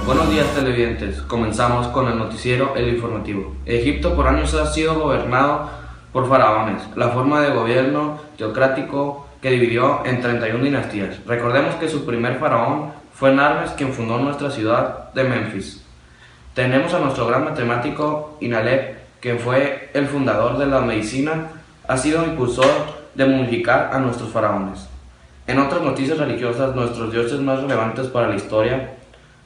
Buenos días televidentes, comenzamos con el noticiero El Informativo. Egipto por años ha sido gobernado por faraones, la forma de gobierno teocrático que dividió en 31 dinastías. Recordemos que su primer faraón fue Narmes, quien fundó nuestra ciudad de Memphis. Tenemos a nuestro gran matemático Inalep, quien fue el fundador de la medicina, ha sido impulsor de momificar a nuestros faraones. En otras noticias religiosas, nuestros dioses más relevantes para la historia: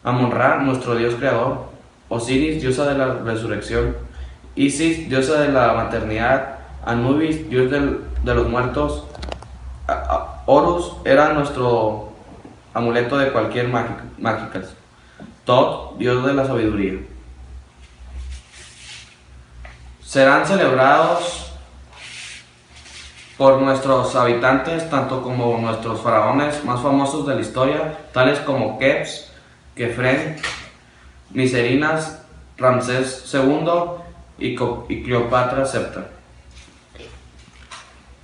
Amon-Ra, nuestro dios creador; Osiris, diosa de la resurrección; Isis, diosa de la maternidad; Anubis, dios de los muertos; Horus era nuestro amuleto de cualquier mágicas; Thoth, dios de la sabiduría. Serán celebrados por nuestros habitantes, tanto como nuestros faraones más famosos de la historia, tales como Keps, Kefren, Miserinas, Ramsés II y Cleopatra VII.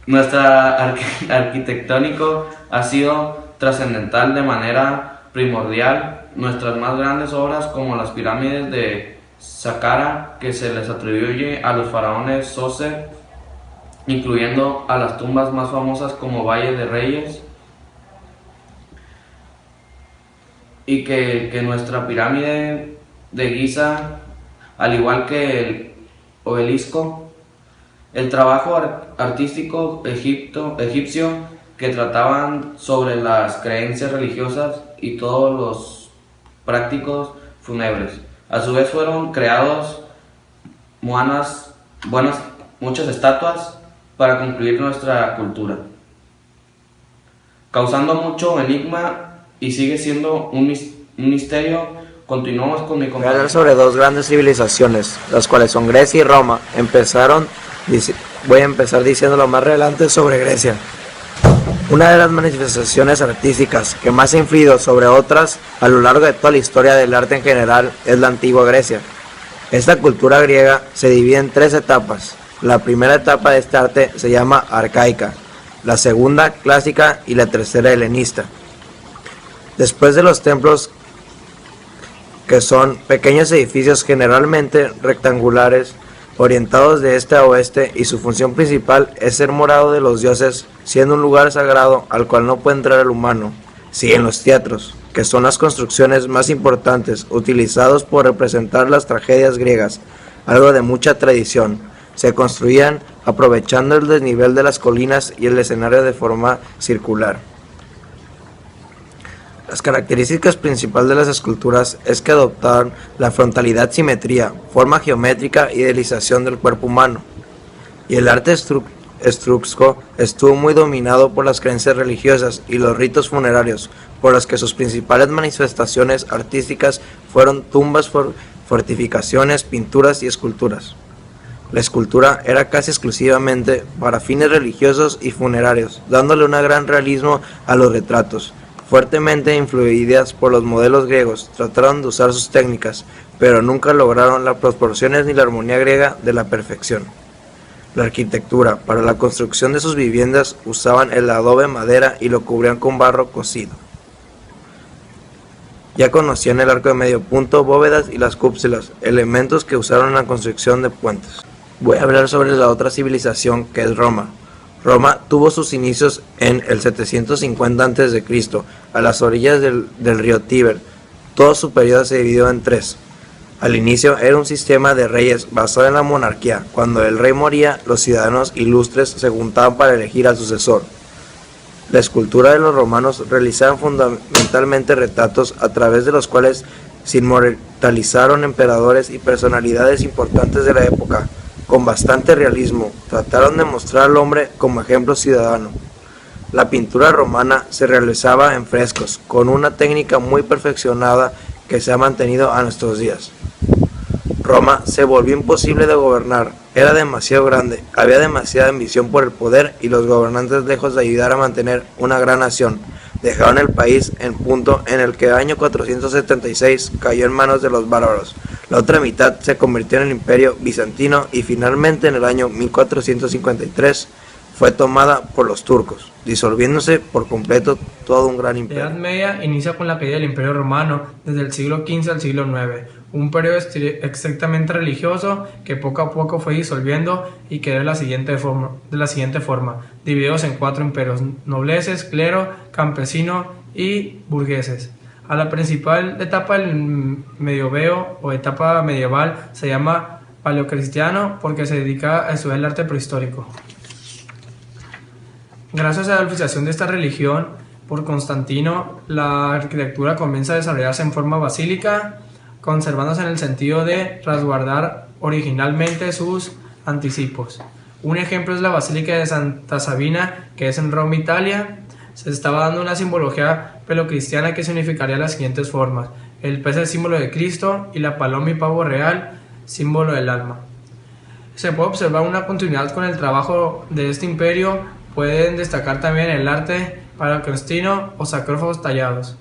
Nuestra arquitectónico ha sido trascendental de manera primordial. Nuestras más grandes obras, como las pirámides de Saqqara, que se les atribuye a los faraones Sócer, incluyendo a las tumbas más famosas como Valle de Reyes, y que nuestra pirámide de Giza, al igual que el obelisco. El trabajo artístico egipcio que trataban sobre las creencias religiosas y todos los prácticos fúnebres. A su vez fueron creados muchas estatuas para concluir nuestra cultura, causando mucho enigma y sigue siendo un misterio. Continuamos con mi Voy a compañero. hablar sobre dos grandes civilizaciones, las cuales son Grecia y Roma. Voy a empezar diciendo lo más relevante sobre Grecia. Una de las manifestaciones artísticas que más ha influido sobre otras a lo largo de toda la historia del arte en general es la antigua Grecia. Esta cultura griega se divide en tres etapas. La primera etapa de este arte se llama arcaica, la segunda clásica y la tercera helenista. Después de los templos, que son pequeños edificios generalmente rectangulares, orientados de este a oeste, y su función principal es ser morado de los dioses, siendo un lugar sagrado al cual no puede entrar el humano. Siguen los teatros, que son las construcciones más importantes, utilizados por representar las tragedias griegas, algo de mucha tradición. Se construían aprovechando el desnivel de las colinas y el escenario de forma circular. Las características principales de las esculturas es que adoptaban la frontalidad, simetría, forma geométrica y idealización del cuerpo humano. Y el arte etrusco estuvo muy dominado por las creencias religiosas y los ritos funerarios, por los que sus principales manifestaciones artísticas fueron tumbas, fortificaciones, pinturas y esculturas. La escultura era casi exclusivamente para fines religiosos y funerarios, dándole un gran realismo a los retratos. Fuertemente influidas por los modelos griegos, trataron de usar sus técnicas, pero nunca lograron las proporciones ni la armonía griega de la perfección. La arquitectura: para la construcción de sus viviendas usaban el adobe madera y lo cubrían con barro cocido. Ya conocían el arco de medio punto, bóvedas y las cúpulas, elementos que usaron en la construcción de puentes. Voy a hablar sobre la otra civilización, que es Roma. Roma tuvo sus inicios en el 750 a.C., a las orillas del río Tíber. Todo su periodo se dividió en tres. Al inicio era un sistema de reyes basado en la monarquía. Cuando el rey moría, los ciudadanos ilustres se juntaban para elegir al sucesor. La escultura de los romanos realizaban fundamentalmente retratos a través de los cuales se inmortalizaron emperadores y personalidades importantes de la época. Con bastante realismo, trataron de mostrar al hombre como ejemplo ciudadano. La pintura romana se realizaba en frescos, con una técnica muy perfeccionada que se ha mantenido a nuestros días. Roma se volvió imposible de gobernar, era demasiado grande, había demasiada ambición por el poder y los gobernantes, lejos de ayudar a mantener una gran nación, dejaron el país en punto en el que el año 476 cayó en manos de los bárbaros. La otra mitad se convirtió en el Imperio Bizantino y finalmente en el año 1453 fue tomada por los turcos, disolviéndose por completo todo un gran La imperio. Edad Media inicia con la caída del Imperio Romano desde el siglo XV al siglo IX, un periodo estrictamente religioso que poco a poco fue disolviendo y quedó de la siguiente forma, divididos en 4 imperios: nobleces, clero, campesino y burgueses. A la principal etapa del medioevo o etapa medieval se llama paleocristiano porque se dedica a estudiar el arte prehistórico. Gracias a la unificación de esta religión por Constantino, la arquitectura comienza a desarrollarse en forma basílica, conservándose en el sentido de resguardar originalmente sus anticipos. Un ejemplo es la Basílica de Santa Sabina, que es en Roma, Italia. Se estaba dando una simbología paleocristiana que significaría las siguientes formas: el pez es símbolo de Cristo y la paloma y pavo real, símbolo del alma. Se puede observar una continuidad con el trabajo de este imperio. Pueden destacar también el arte paleocristiano o sarcófagos tallados.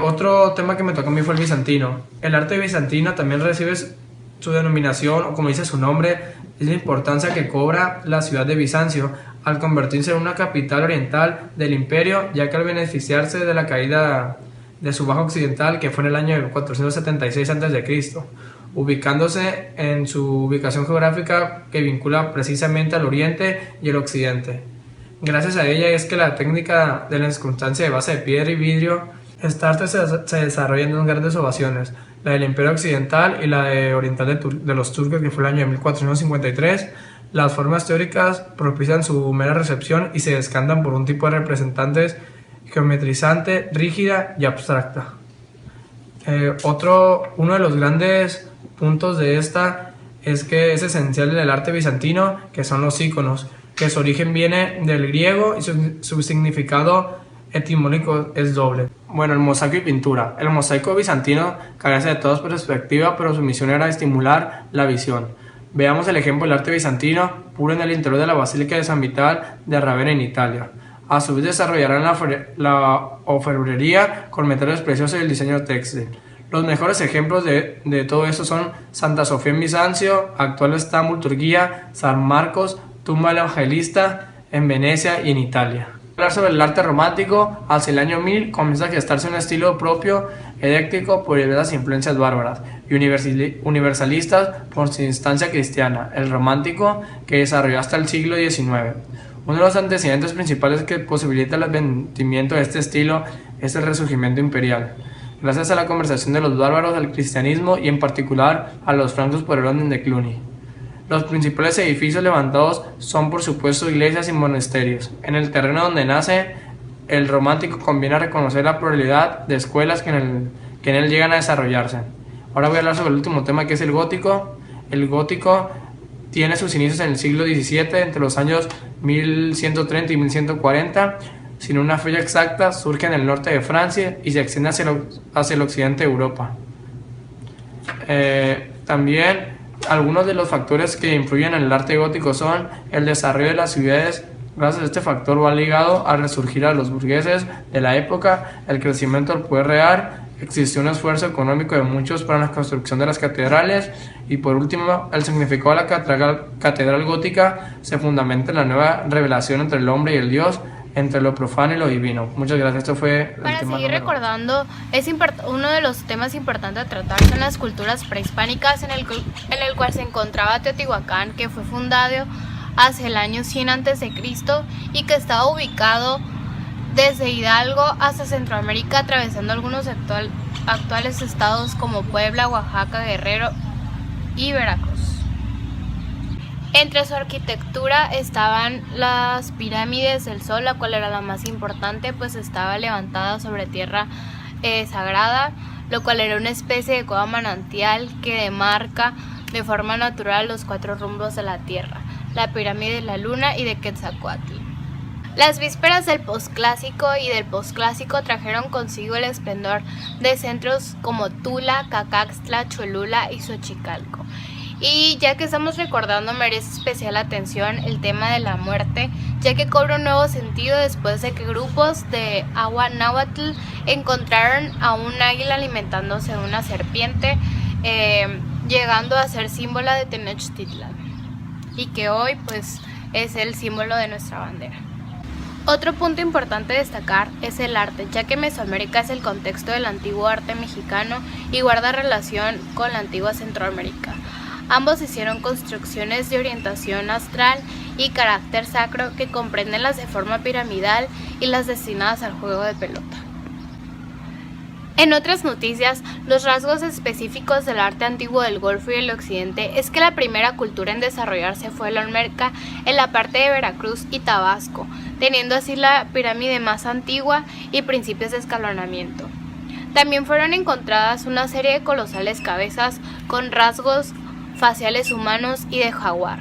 Otro tema que me tocó a mí fue el bizantino. El arte bizantino también recibe su denominación, o como dice su nombre, es la importancia que cobra la ciudad de Bizancio al convertirse en una capital oriental del imperio, ya que al beneficiarse de la caída de su bajo occidental, que fue en el año 476 a.C., ubicándose en su ubicación geográfica que vincula precisamente al oriente y el occidente. Gracias a ella es que la técnica de la circunstancia de base de piedra y vidrio, esta arte se desarrolla en 2 grandes ovaciones, la del imperio occidental y la de oriental de los turcos, que fue el año de 1453. Las formas teóricas propician su mera recepción y se descantan por un tipo de representantes geometrizante, rígida y abstracta. Uno de los grandes puntos de esta es que es esencial en el arte bizantino, que son los íconos, que su origen viene del griego y su significado etimológico es doble. Bueno, el mosaico y pintura. El mosaico bizantino carece de toda perspectiva, pero su misión era estimular la visión. Veamos el ejemplo del arte bizantino, puro en el interior de la Basílica de San Vital de Ravenna en Italia. A su vez desarrollarán la orfebrería con metales preciosos y el diseño textil. Los mejores ejemplos de todo esto son Santa Sofía en Bizancio, actual Estambul, Turquía, San Marcos, Tumba del Evangelista en Venecia y en Italia. Hablar sobre el arte romántico, hacia el año 1000 comienza a gestarse un estilo propio, ecléctico por diversas influencias bárbaras y universalistas por su instancia cristiana, el romántico, que desarrolló hasta el siglo XIX. Uno de los antecedentes principales que posibilita el advenimiento de este estilo es el resurgimiento imperial. Gracias a la conversión de los bárbaros al cristianismo y en particular a los francos por el orden de Cluny. Los principales edificios levantados son por supuesto iglesias y monasterios. En el terreno donde nace el romántico conviene a reconocer la pluralidad de escuelas que en él llegan a desarrollarse. Ahora voy a hablar sobre el último tema, que es el gótico. El gótico tiene sus inicios en el siglo XVII, entre los años 1130 y 1140. Sin una fecha exacta, surge en el norte de Francia y se extiende hacia el occidente de Europa. También algunos de los factores que influyen en el arte gótico son el desarrollo de las ciudades. Gracias a este factor va ligado a resurgir a los burgueses de la época, el crecimiento del poder real, existió un esfuerzo económico de muchos para la construcción de las catedrales y por último el significado de la catedral gótica se fundamenta en la nueva revelación entre el hombre y el Dios, entre lo profano y lo divino. Muchas gracias, esto fue el Para tema seguir número... recordando, uno de los temas importantes a tratar son las culturas prehispánicas, en el cual se encontraba Teotihuacán, que fue fundado hacia el año 100 a.C. y que estaba ubicado desde Hidalgo hasta Centroamérica, atravesando algunos actuales estados como Puebla, Oaxaca, Guerrero y Veracruz. Entre su arquitectura estaban las pirámides del Sol, la cual era la más importante, pues estaba levantada sobre tierra sagrada, lo cual era una especie de cueva manantial que demarca de forma natural los 4 rumbos de la tierra, la pirámide de la luna y de Quetzalcóatl. Las vísperas del posclásico y del posclásico trajeron consigo el esplendor de centros como Tula, Cacaxtla, Cholula y Xochicalco. Y ya que estamos recordando, merece especial atención el tema de la muerte, ya que cobra un nuevo sentido después de que grupos de agua náhuatl encontraron a un águila alimentándose de una serpiente, llegando a ser símbolo de Tenochtitlan. y que hoy pues es el símbolo de nuestra bandera. Otro punto importante a destacar es el arte, ya que Mesoamérica es el contexto del antiguo arte mexicano y guarda relación con la antigua Centroamérica. Ambos hicieron construcciones de orientación astral y carácter sacro que comprenden las de forma piramidal y las destinadas al juego de pelota. En otras noticias, los rasgos específicos del arte antiguo del Golfo y el Occidente es que la primera cultura en desarrollarse fue la olmeca en la parte de Veracruz y Tabasco, teniendo así la pirámide más antigua y principios de escalonamiento. También fueron encontradas una serie de colosales cabezas con rasgos faciales humanos y de jaguar,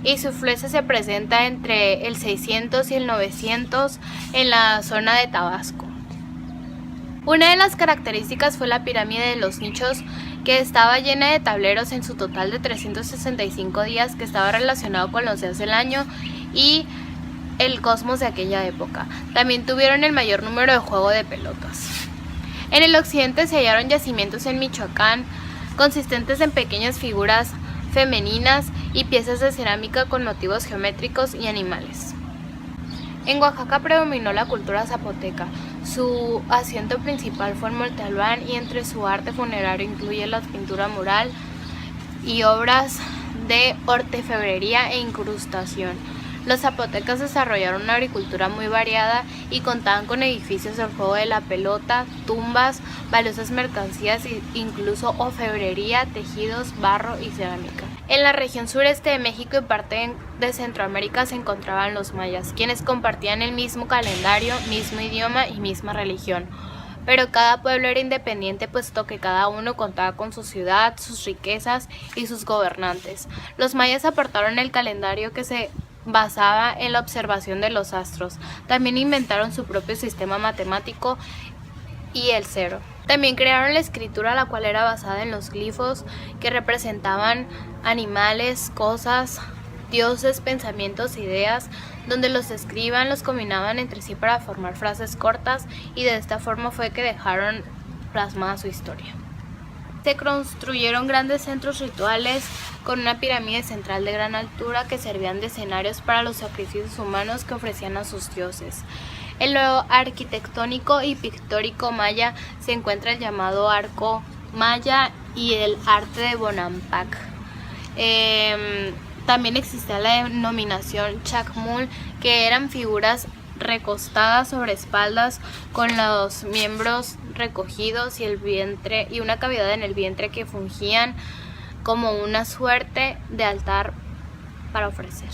y su influencia se presenta entre el 600 y el 900 en la zona de Tabasco. Una de las características fue la pirámide de los nichos, que estaba llena de tableros en su total de 365 días, que estaba relacionado con los días del año y el cosmos de aquella época. También tuvieron el mayor número de juego de pelotas. En el occidente se hallaron yacimientos en Michoacán, consistentes en pequeñas figuras femeninas y piezas de cerámica con motivos geométricos y animales. En Oaxaca predominó la cultura zapoteca. Su asiento principal fue en Monte Albán y entre su arte funerario incluye la pintura mural y obras de orfebrería e incrustación. Los zapotecas desarrollaron una agricultura muy variada y contaban con edificios del juego de la pelota, tumbas, valiosas mercancías e incluso orfebrería, tejidos, barro y cerámica. En la región sureste de México y parte de Centroamérica se encontraban los mayas, quienes compartían el mismo calendario, mismo idioma y misma religión. Pero cada pueblo era independiente, puesto que cada uno contaba con su ciudad, sus riquezas y sus gobernantes. Los mayas aportaron el calendario que se basaba en la observación de los astros. También inventaron su propio sistema matemático y el cero. También crearon la escritura, la cual era basada en los glifos que representaban animales, cosas, dioses, pensamientos, ideas, donde los escriban los combinaban entre sí para formar frases cortas y de esta forma fue que dejaron plasmada su historia. Se construyeron grandes centros rituales con una pirámide central de gran altura que servían de escenarios para los sacrificios humanos que ofrecían a sus dioses. En lo arquitectónico y pictórico maya se encuentra el llamado arco maya y el arte de Bonampak. También existía la denominación chacmul, que eran figuras recostadas sobre espaldas con los miembros recogidos y el vientre y una cavidad en el vientre que fungían como una suerte de altar para ofrecer.